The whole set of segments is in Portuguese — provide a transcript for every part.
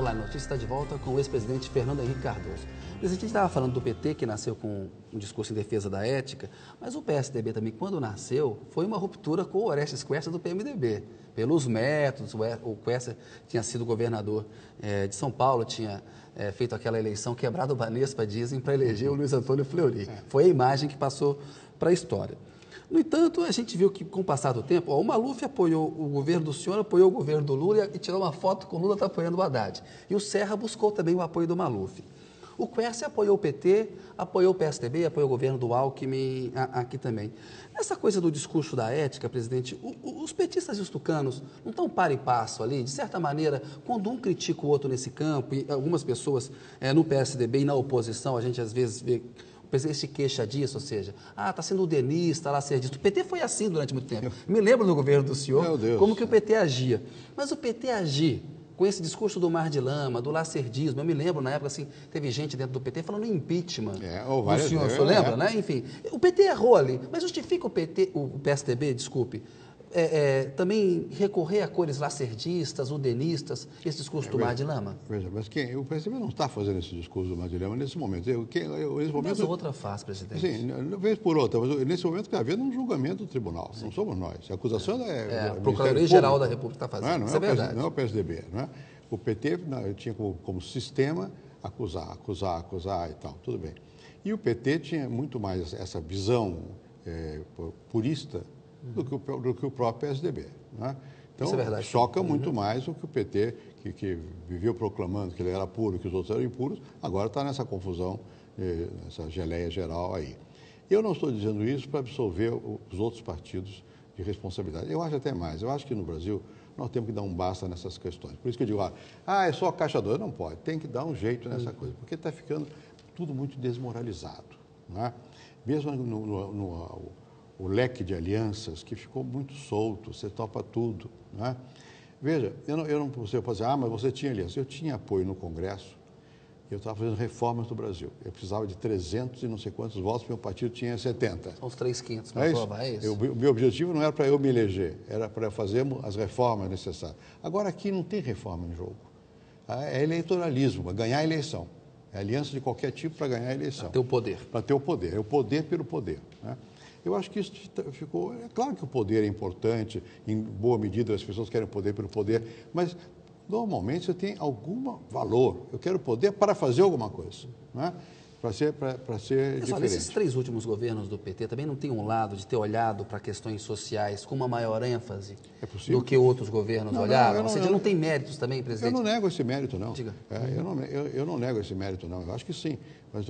Online Notícias está de volta com o ex-presidente Fernando Henrique Cardoso. O presidente estava falando do PT, que nasceu com um discurso em defesa da ética, mas o PSDB também, quando nasceu, foi uma ruptura com o Orestes Quercia do PMDB. Pelos métodos, o Quercia tinha sido governador de São Paulo, tinha feito aquela eleição quebrado o Banespa, dizem, para eleger o Luiz Antônio Fleury. Foi a imagem que passou para a história. No entanto, a gente viu que, com o passar do tempo, o Maluf apoiou o governo do senhor, apoiou o governo do Lula e tirou uma foto com o Lula está apoiando o Haddad. E o Serra buscou também o apoio do Maluf. O Quercia apoiou o PT, apoiou o PSDB, apoiou o governo do Alckmin aqui também. Essa coisa do discurso da ética, presidente, os petistas e os tucanos não estão para e passo ali? De certa maneira, quando um critica o outro nesse campo, e algumas pessoas no PSDB e na oposição, a gente às vezes vê... O presidente se queixa disso, ou seja, está sendo udenista, lacerdista. O PT foi assim durante muito tempo. Me lembro do governo do senhor, como que o PT agia. Mas o PT agir com esse discurso do mar de lama, do lacerdismo, eu me lembro na época, assim, teve gente dentro do PT falando em impeachment. O senhor lembra, né? Enfim, o PT errou ali, mas justifica o PSDB, desculpe, também recorrer a cores lacerdistas, udenistas, esse discurso do mar de lama? Veja, mas o PSDB não está fazendo esse discurso do mar de lama nesse momento. Mas outra faz, presidente. Sim, vez por outra, mas nesse momento está havendo um julgamento do tribunal, não somos nós. A acusação a Procuradoria-Geral da República está fazendo, isso é verdade. Não é o PSDB, não é? O PT tinha como sistema acusar e tal, tudo bem. E o PT tinha muito mais essa visão purista do que o próprio PSDB. Né? Então, choca muito mais o que o PT, que viveu proclamando que ele era puro, que os outros eram impuros, agora está nessa confusão, nessa geleia geral aí. Eu não estou dizendo isso para absolver os outros partidos de responsabilidade. Eu acho até mais. Eu acho que no Brasil nós temos que dar um basta nessas questões. Por isso que eu digo, é só caixa 2. Não pode. Tem que dar um jeito nessa coisa, porque está ficando tudo muito desmoralizado. Não é? Mesmo o leque de alianças que ficou muito solto, você topa tudo. Não é? Veja, você pode dizer, mas você tinha aliança. Eu tinha apoio no Congresso, eu estava fazendo reformas no Brasil. Eu precisava de 300 e não sei quantos votos, meu partido tinha 70. São os 3.500 para aprovar, é isso? O meu objetivo não era para eu me eleger, era para fazer as reformas necessárias. Agora, aqui não tem reforma em jogo. É eleitoralismo, é ganhar a eleição. É aliança de qualquer tipo para ganhar a eleição. Para ter o poder. Para ter o poder. É o poder pelo poder. Né? Eu acho que isso ficou... É claro que o poder é importante, em boa medida as pessoas querem poder pelo poder, mas normalmente você tem algum valor. Eu quero poder para fazer alguma coisa, né? Para ser diferente. Esses 3 últimos governos do PT também não tem um lado de ter olhado para questões sociais com uma maior ênfase do que outros governos olharam? Ou seja, não tem méritos também, presidente? Eu não nego esse mérito, não. Diga. Eu não nego esse mérito, não. Eu acho que sim. Mas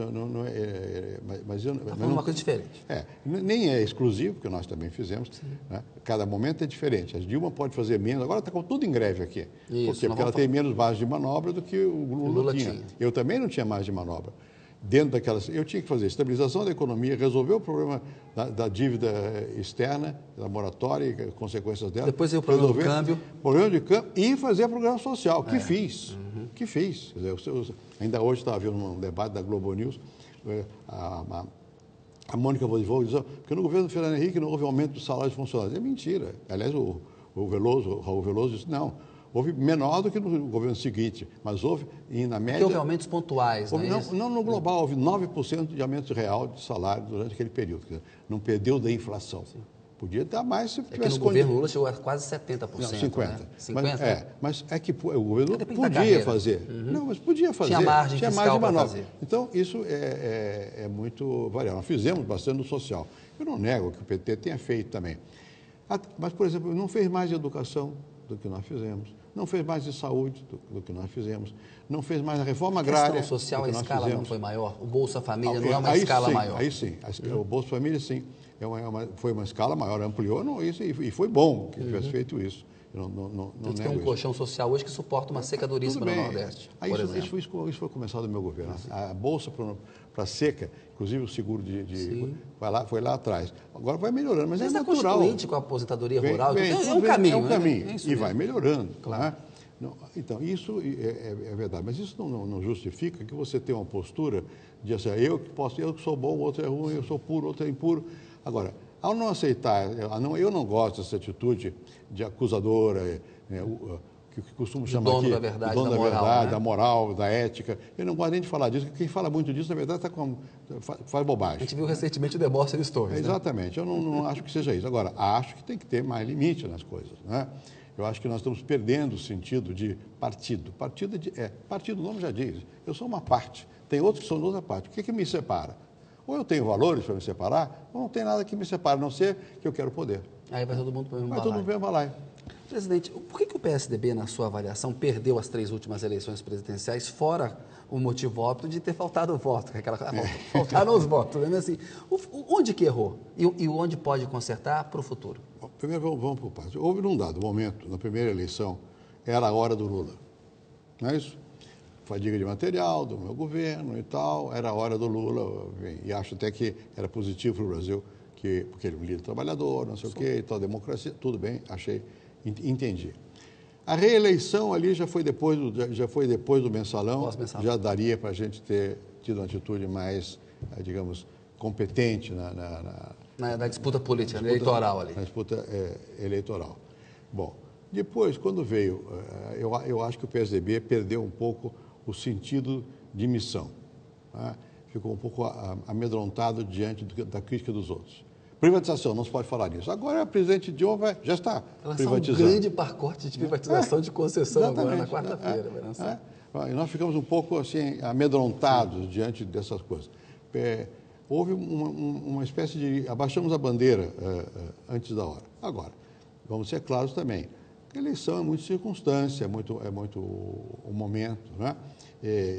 uma coisa diferente. Nem é exclusivo, porque nós também fizemos. Né? Cada momento é diferente. A Dilma pode fazer menos. Agora está com tudo em greve aqui. Porque ela tem menos margem de manobra do que o Lula tinha. Eu também não tinha margem de manobra. Dentro daquelas... Eu tinha que fazer estabilização da economia, resolver o problema da dívida externa, da moratória e consequências dela. Depois veio o problema do câmbio. Problema de câmbio e fazer programa social, que fiz. Que fiz. Quer dizer, ainda hoje estava vendo um debate da Globo News, a Mônica Voivoda dizendo que no governo do Fernando Henrique não houve aumento do salário de funcionários. É mentira. Aliás, o Raul Veloso disse, não. Houve menor do que no governo seguinte, mas houve, na média... Porque houve aumentos pontuais, não no global, houve 9% de aumento real de salário durante aquele período. Quer dizer, não perdeu da inflação. Sim. Podia dar mais se tivesse... É que no governo Lula chegou a quase 70%. Não, 50%. Né? 50%? Mas é que o governo podia fazer. Não, mas podia fazer. Tinha margem fiscal para fazer. Então, isso é muito variável. Nós fizemos bastante no social. Eu não nego que o PT tenha feito também. Mas, por exemplo, não fez mais de educação do que nós fizemos. Não fez mais de saúde do que nós fizemos. Não fez mais a reforma agrária. A questão social, a escala não foi maior? O Bolsa Família não é uma escala maior? Aí sim. O Bolsa Família, sim. Foi uma escala maior, ampliou e foi bom que tivesse feito isso. Não tem um colchão social hoje que suporta uma seca duríssima no Nordeste, por exemplo. Isso foi começado no meu governo. A Bolsa para seca, inclusive o seguro foi lá atrás. Agora vai melhorando, mas é natural. Mas constituinte com a aposentadoria rural, é um caminho. É um caminho, né? E vai melhorando. Claro. Né? Então, isso é verdade. Mas isso não justifica que você tenha uma postura de assim, eu que sou bom, o outro é ruim, eu sou puro, o outro é impuro. Agora, ao não aceitar, eu não gosto dessa atitude de acusadora, que costumo chamar dono aqui, da verdade, o dono da da moral, verdade, né? da moral, da ética. Eu não gosto nem de falar disso, porque quem fala muito disso, na verdade, faz bobagem. A gente viu recentemente o Demóstenes Torres, né? Exatamente, eu não acho que seja isso. Agora, acho que tem que ter mais limite nas coisas, né? Eu acho que nós estamos perdendo o sentido de partido. Partido, o nome já diz, eu sou uma parte, tem outros que são de outra parte. O que me separa? Ou eu tenho valores para me separar, ou não tem nada que me separe, a não ser que eu quero poder. Aí vai todo mundo para o mesmo Vai todo balaio. mundo para o mesmo balaio. Presidente, por que o PSDB, na sua avaliação, perdeu as 3 últimas eleições presidenciais, fora o motivo óbvio de ter faltado voto? Faltaram os votos, né? Assim, onde que errou? E onde pode consertar para o futuro? Bom, primeiro, vamos por partes. Houve num dado momento, na primeira eleição, era a hora do Lula. Não é isso? Fadiga de material do meu governo e tal, era a hora do Lula. E acho até que era positivo para o Brasil, porque ele é um líder trabalhador, não sei o quê, e tal, democracia, tudo bem, entendi. A reeleição ali já foi depois do mensalão, já daria para a gente ter tido uma atitude mais, digamos, competente Na disputa política, eleitoral ali. Na disputa eleitoral. Bom, depois, quando veio, eu acho que o PSDB perdeu um pouco o sentido de missão. Tá? Ficou um pouco amedrontado diante da crítica dos outros. Privatização, não se pode falar nisso. Agora, o presidente Dilma já está privatizando. Um grande pacote de privatização de concessão agora, na quarta-feira. E nós ficamos um pouco assim, amedrontados diante dessas coisas. Houve uma espécie de... Abaixamos a bandeira antes da hora. Agora, vamos ser claros também. A eleição é muito circunstância, é muito o momento, né?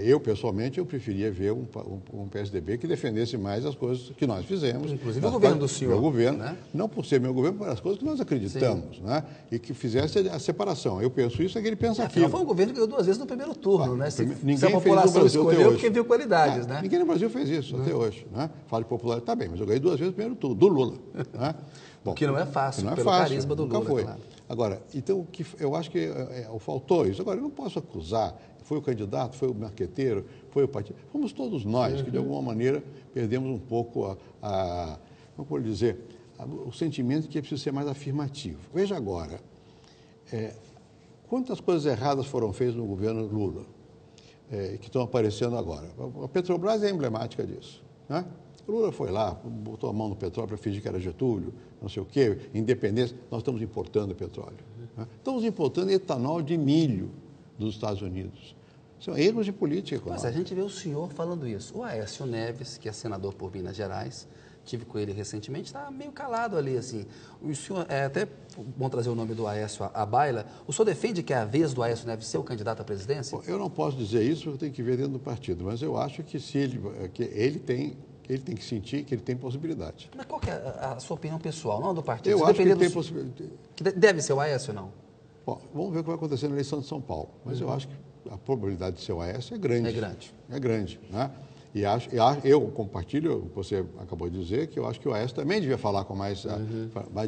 Eu, pessoalmente, eu preferia ver um PSDB que defendesse mais as coisas que nós fizemos. Inclusive o governo do senhor. Meu governo, né? Não por ser meu governo, mas as coisas que nós acreditamos, né? E que fizesse a separação. Eu penso isso, é que ele pensa aquilo. Foi um governo que ganhou 2 vezes no primeiro turno, né? Se Ninguém a população fez no Brasil escolheu, porque viu qualidades, né? Ninguém no Brasil fez isso até hoje, né? Fala de popularidade, tá bem, mas eu ganhei 2 vezes no primeiro turno, do Lula. Né? Bom, que não é fácil, não é pelo fácil, carisma do nunca Lula, foi. claro. Agora, então, eu acho que faltou isso. Agora, eu não posso acusar, foi o candidato, foi o marqueteiro, foi o partido. Fomos todos nós que, de alguma maneira, perdemos um pouco como vou dizer, o sentimento de que é preciso ser mais afirmativo. Veja agora, quantas coisas erradas foram feitas no governo Lula, que estão aparecendo agora. A Petrobras é emblemática disso, né? O Lula foi lá, botou a mão no petróleo para fingir que era Getúlio, não sei o quê, independência. Nós estamos importando petróleo. Né? Estamos importando etanol de milho dos Estados Unidos. São erros de política econômica. Mas a gente vê o senhor falando isso. O Aécio Neves, que é senador por Minas Gerais, tive com ele recentemente, está meio calado ali, assim. O senhor, até bom trazer o nome do Aécio à baila, o senhor defende que é a vez do Aécio Neves ser o candidato à presidência? Bom, eu não posso dizer isso, eu tenho que ver dentro do partido, mas eu acho que ele tem que sentir que ele tem possibilidade. Mas qual que é a sua opinião pessoal, não a do partido? Eu acho que ele tem possibilidade. Que deve ser o Aécio ou não? Bom, vamos ver o que vai acontecer na eleição de São Paulo. Mas eu acho que a probabilidade de ser o Aécio é grande. É grande. É grande, né? E eu compartilho o que você acabou de dizer, que eu acho que o Aécio também devia falar com mais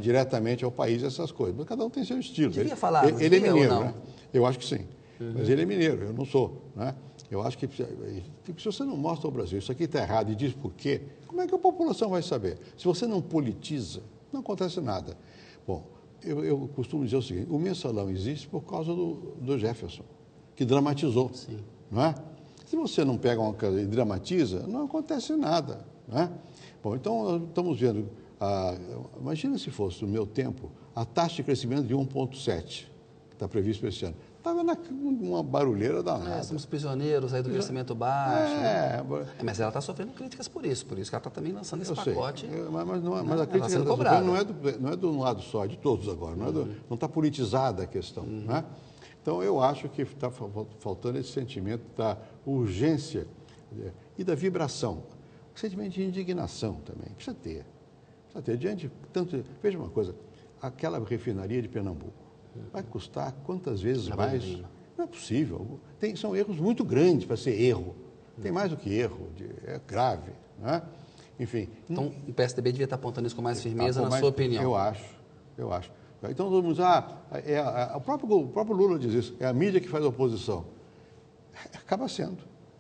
diretamente ao país essas coisas. Mas cada um tem seu estilo. Devia falar, ele é mineiro, ou não? né? Eu acho que sim. Mas ele é mineiro, eu não sou, né? Eu acho que se você não mostra ao Brasil isso aqui está errado e diz por quê, como é que a população vai saber? Se você não politiza, não acontece nada. Bom, eu costumo dizer o seguinte, o mensalão existe por causa do Jefferson, que dramatizou. Sim. Não é? Se você não pega uma coisa e dramatiza, não acontece nada. Não é? Bom, então nós estamos vendo, imagina se fosse no meu tempo, a taxa de crescimento de 1,7, que está previsto para esse ano. Estava uma barulheira danada. Somos prisioneiros aí do crescimento baixo. Mas ela está sofrendo críticas por isso que ela está também lançando esse pacote. Mas a crítica que ela está sofrendo não é do lado só, de todos agora. Não está politizada a questão. Né? Então, eu acho que está faltando esse sentimento da urgência e da vibração. O sentimento de indignação também. Precisa ter. Diante tanto. Veja uma coisa, aquela refinaria de Pernambuco vai custar quantas vezes mais? Não é possível. São erros muito grandes para ser erro. Tem mais do que erro, é grave. Né? Enfim. Então, o PSDB devia estar apontando isso com mais firmeza, na sua opinião? Eu acho. Então, todo mundo diz, o próprio Lula diz isso, é a mídia que faz a oposição. Acaba sendo.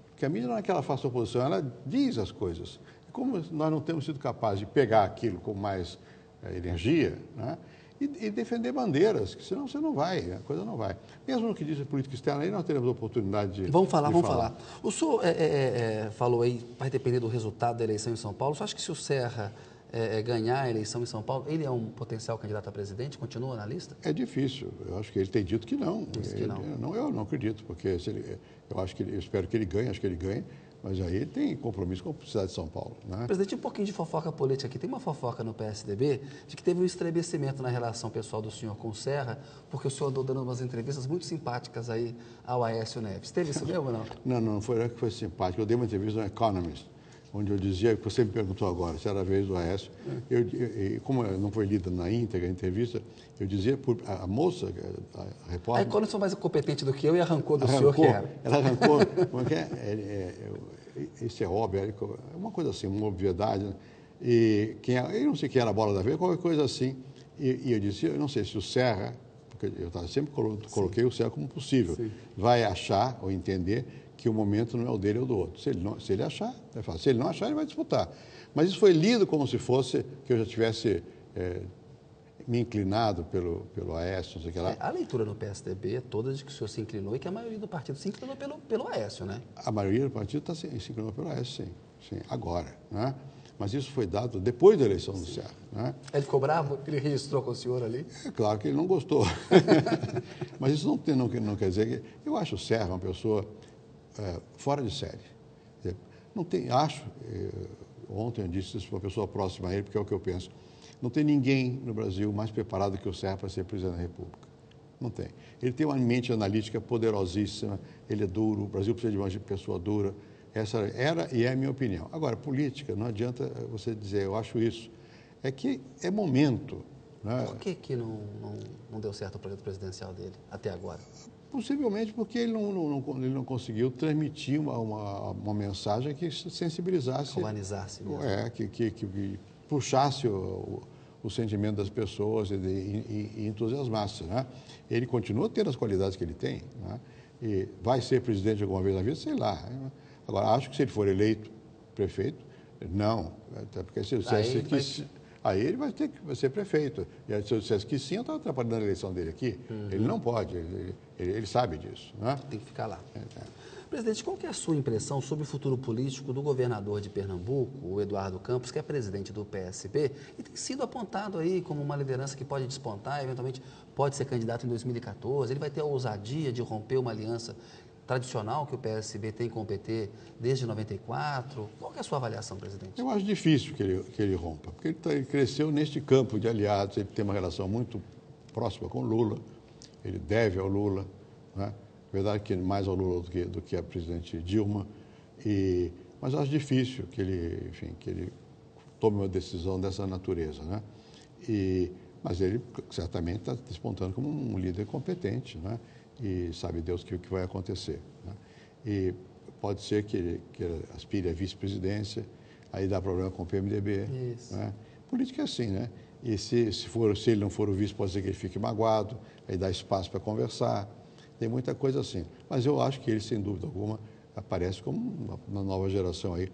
Porque a mídia não é que ela faça oposição, ela diz as coisas. E como nós não temos sido capazes de pegar aquilo com mais energia, né? e defender bandeiras, que senão você não vai, a coisa não vai. Mesmo no que diz a política externa, aí nós teremos a oportunidade de Vamos falar. O senhor falou aí, vai depender do resultado da eleição em São Paulo. Você acha que se o Serra ganhar a eleição em São Paulo, ele é um potencial candidato a presidente? Continua na lista? É difícil. Eu acho que ele tem dito que não. Diz que não. Eu não acredito, porque eu espero que ele ganhe, acho que ele ganhe. Mas aí ele tem compromisso com a cidade de São Paulo. Né? Presidente, um pouquinho de fofoca política aqui. Tem uma fofoca no PSDB de que teve um estremecimento na relação pessoal do senhor com o Serra, porque o senhor andou dando umas entrevistas muito simpáticas aí ao Aécio Neves. Teve isso mesmo ou não? Não foi que foi simpático. Eu dei uma entrevista no Economist, onde eu dizia, que você me perguntou agora, se era a vez do Aécio. Como não foi lida na íntegra a entrevista, eu dizia, a moça, a repórter... A Economist foi mais competente do que eu e arrancou do senhor que era. Ela arrancou, como é que é? Isso é óbvio, é uma coisa assim, uma obviedade. Né? Eu não sei quem era a bola da vez, qualquer coisa assim. E eu disse, eu não sei se o Serra, porque eu sempre coloquei o Serra como possível, vai achar ou entender que o momento não é o dele ou do outro. Se ele achar, é fácil. Se ele não achar, ele vai disputar. Mas isso foi lido como se fosse que eu já tivesse me inclinado pelo Aécio, não sei o que lá. A leitura no PSDB é toda de que o senhor se inclinou e que a maioria do partido se inclinou pelo Aécio, né? A maioria do partido se inclinou pelo Aécio, sim, agora. Né? Mas isso foi dado depois da eleição do Serra. Né? Ele ficou bravo? Ele registrou com o senhor ali? É claro que ele não gostou. Mas isso não quer dizer que... Eu acho o Serra uma pessoa fora de série. Não tem, ontem eu disse isso para uma pessoa próxima a ele, porque é o que eu penso. Não tem ninguém no Brasil mais preparado que o Serra para ser presidente da República. Não tem. Ele tem uma mente analítica poderosíssima, ele é duro, o Brasil precisa de uma pessoa dura. Essa era e é a minha opinião. Agora, política, não adianta você dizer, eu acho isso. É que é momento. Né? Por que não deu certo o projeto presidencial dele até agora? Possivelmente porque ele não conseguiu transmitir uma mensagem que sensibilizasse... Humanizasse mesmo. Que puxasse o sentimento das pessoas e entusiasmasse. Né? Ele continua tendo as qualidades que ele tem. Né? E vai ser presidente alguma vez na vida? Sei lá. Agora, acho que se ele for eleito prefeito, não. Até porque se eu dissesse que... Aí ele vai ser prefeito. E se eu dissesse que sim, eu estava atrapalhando a eleição dele aqui. Ele não pode, ele sabe disso. Né? Tem que ficar lá. Presidente, qual que é a sua impressão sobre o futuro político do governador de Pernambuco, o Eduardo Campos, que é presidente do PSB e tem sido apontado aí como uma liderança que pode despontar, eventualmente pode ser candidato em 2014, ele vai ter a ousadia de romper uma aliança tradicional que o PSB tem com o PT desde 94. Qual que é a sua avaliação, presidente? Eu acho difícil que ele rompa, porque ele cresceu neste campo de aliados, ele tem uma relação muito próxima com o Lula, ele deve ao Lula, né? Verdade que mais ao Lula do que a presidente Dilma, mas eu acho difícil que ele tome uma decisão dessa natureza, né? Mas ele certamente está despontando como um líder competente, né? E sabe Deus o que vai acontecer. Né? E pode ser que ele aspire à vice-presidência, aí dá problema com o PMDB. Né? Política é assim, né? E se ele não for o vice, pode ser que ele fique magoado, aí dá espaço para conversar. Tem muita coisa assim. Mas eu acho que ele, sem dúvida alguma, aparece como uma nova geração aí.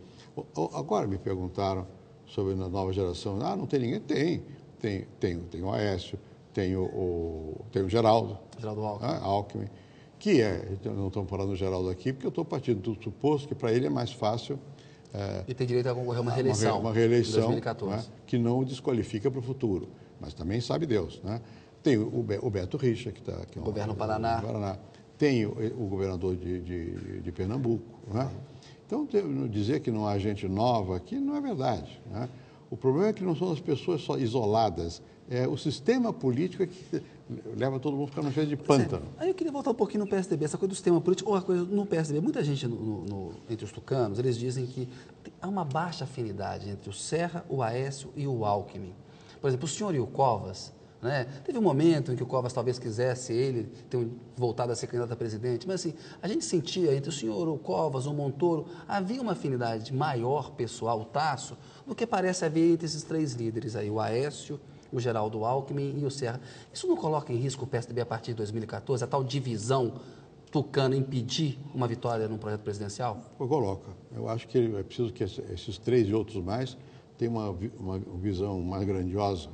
Agora me perguntaram sobre a nova geração. Ah, não tem ninguém? Tem o Aécio, tem o Geraldo Alckmin, não estamos falando do Geraldo aqui, porque eu estou partindo do suposto que para ele é mais fácil... e tem direito a concorrer a uma reeleição, uma reeleição, em 2014. Né, que não o desqualifica para o futuro, mas também sabe Deus. Né? Tem o Beto Richa, que é governo do Paraná. Tem o governador de Pernambuco. Né? Então, dizer que não há gente nova aqui não é verdade. Né? O problema é que não são as pessoas só isoladas, é o sistema político que leva todo mundo a ficar numa espécie de pântano. Aí eu queria voltar um pouquinho no PSDB, essa coisa do sistema político, ou a coisa no PSDB. Muita gente entre os tucanos, eles dizem que há uma baixa afinidade entre o Serra, o Aécio e o Alckmin. Por exemplo, o senhor e o Covas, né? Teve um momento em que o Covas talvez quisesse ele ter voltado a ser candidato a presidente, mas assim, a gente sentia entre o senhor, o Covas, o Montoro, havia uma afinidade maior, pessoal, o Tasso, do que parece haver entre esses três líderes aí, o Aécio, o Geraldo Alckmin e o Serra. Isso não coloca em risco o PSDB a partir de 2014, a tal divisão tucana impedir uma vitória num projeto presidencial? Coloca. Eu acho que é preciso que esses três e outros mais tenham uma visão mais grandiosa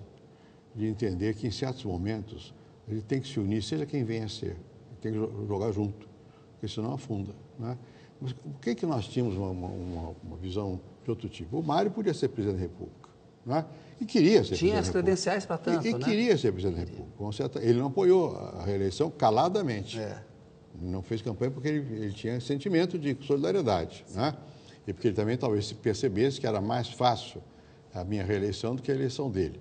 de entender que, em certos momentos, ele tem que se unir, seja quem venha a ser, tem que jogar junto, porque senão afunda, né? Mas por que nós tínhamos uma visão de outro tipo? O Mário podia ser presidente da República, né? E queria ser presidente da República. Tinha as credenciais para tanto, e né? queria ser presidente da República. Ele não apoiou a reeleição caladamente. Não fez campanha porque ele tinha sentimento de solidariedade, né? E porque ele também talvez percebesse que era mais fácil a minha reeleição do que a eleição dele.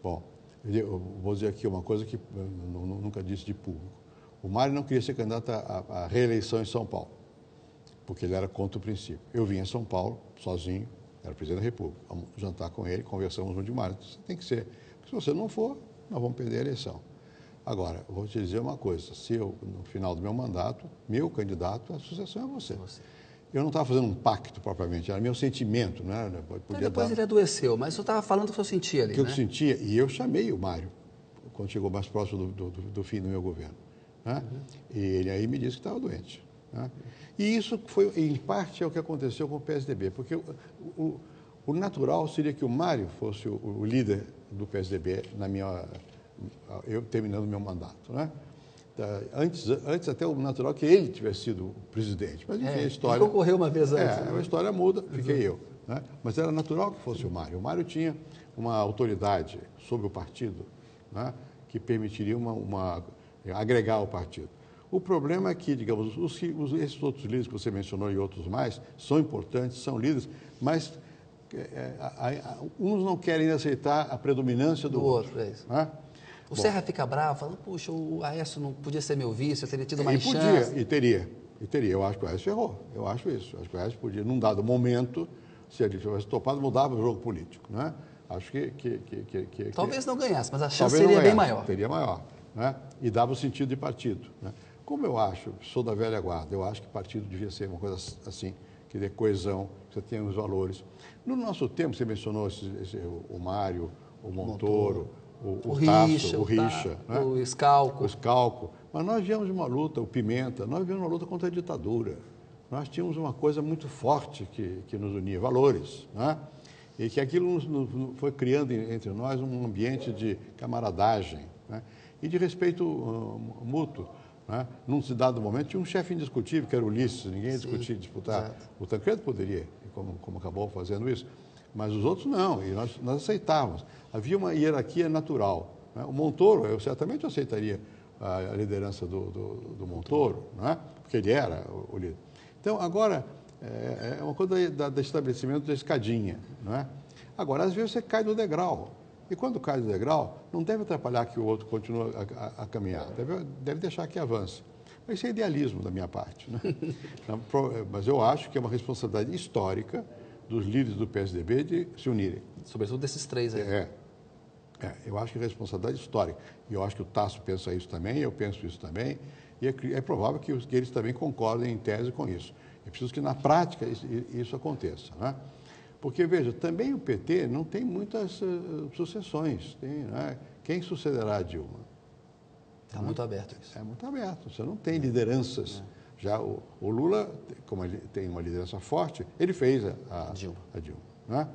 Bom, eu vou dizer aqui uma coisa que eu nunca disse de público. O Mário não queria ser candidato à reeleição em São Paulo, porque ele era contra o princípio. Eu vim a São Paulo, sozinho, era presidente da República, vamos jantar com ele, conversamos no de Mário. Você tem que ser, porque se você não for, nós vamos perder a eleição. Agora, eu vou te dizer uma coisa, se eu, no final do meu mandato, meu candidato, a sucessão é você. Eu não estava fazendo um pacto propriamente, era meu sentimento, né? Depois ele adoeceu, mas você estava falando o que eu sentia ali, o que eu sentia, e eu chamei o Mário, quando chegou mais próximo do fim do meu governo, né? E ele aí me disse que estava doente, né? E isso foi, em parte, é o que aconteceu com o PSDB, porque o natural seria que o Mário fosse o líder do PSDB eu terminando o meu mandato, né? Antes até o natural que ele tivesse sido o presidente, mas enfim, a história... Ele concorreu uma vez antes. A história muda, fiquei eu, né? Mas era natural que fosse o Mário. O Mário tinha uma autoridade sobre o partido, né, que permitiria agregar ao partido. O problema é que, digamos, esses outros líderes que você mencionou e outros mais, são importantes, são líderes, mas uns não querem aceitar a predominância do outro. É isso. Né? O Serra fica bravo, falando, puxa, o Aécio não podia ser meu vice, eu teria tido mais chance. E teria. Eu acho que o Aécio errou. Eu acho isso. Eu acho que o Aécio podia, num dado momento, se ele tivesse topado, mudava o jogo político, né? Acho que talvez não ganhasse, mas a chance seria bem maior. Seria maior, né? E dava o sentido de partido, né? Como eu acho, sou da velha guarda, eu acho que partido devia ser uma coisa assim, que dê coesão, que você tenha os valores. No nosso tempo, você mencionou o Mário, o Montoro, o Tasso, o Richa, né? O Scalco. O Scalco. Mas nós viemos de uma luta, o Pimenta, nós viemos de uma luta contra a ditadura. Nós tínhamos uma coisa muito forte que nos unia, valores, né? E que aquilo foi criando entre nós um ambiente de camaradagem, né? E de respeito mútuo, né? Num dado momento tinha um chefe indiscutível, que era o Ulisses, ninguém ia disputar. Exato. O Tancredo poderia, como acabou fazendo isso, mas os outros não, e nós aceitávamos. Havia uma hierarquia natural, né? O Montoro, eu certamente aceitaria a liderança do Montoro, né? Porque ele era o líder. Então, agora, é uma coisa do estabelecimento da escadinha, não é? Agora, às vezes você cai do degrau, e quando cai do degrau, não deve atrapalhar que o outro continue a caminhar, deve deixar que avance. Mas isso é idealismo da minha parte, né? Mas eu acho que é uma responsabilidade histórica dos líderes do PSDB de se unirem. Sobretudo desses três aí. Eu acho que é responsabilidade histórica. E eu acho que o Tasso pensa isso também, eu penso isso também, e é provável que eles também concordem em tese com isso. É preciso que na prática isso aconteça, né? Porque, veja, também o PT não tem muitas sucessões. Né? Quem sucederá a Dilma? Está muito aberto isso. É muito aberto. Você não tem lideranças. Já o Lula, como ele tem uma liderança forte, ele fez a Dilma. Né?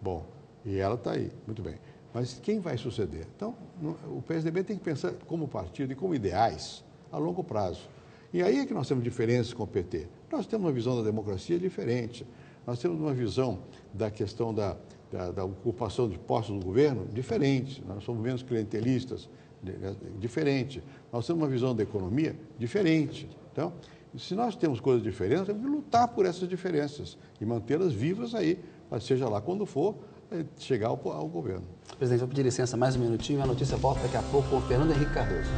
Bom, e ela está aí, muito bem. Mas quem vai suceder? Então, o PSDB tem que pensar como partido e como ideais a longo prazo. E aí é que nós temos diferenças com o PT. Nós temos uma visão da democracia diferente. Nós temos uma visão da questão da ocupação de postos no governo diferente. Nós somos menos clientelistas, diferente. Nós temos uma visão da economia diferente. Então, se nós temos coisas diferentes, nós temos que lutar por essas diferenças e mantê-las vivas aí, seja lá quando for, chegar ao governo. Presidente, vou pedir licença mais um minutinho, a notícia volta daqui a pouco com o Fernando Henrique Cardoso.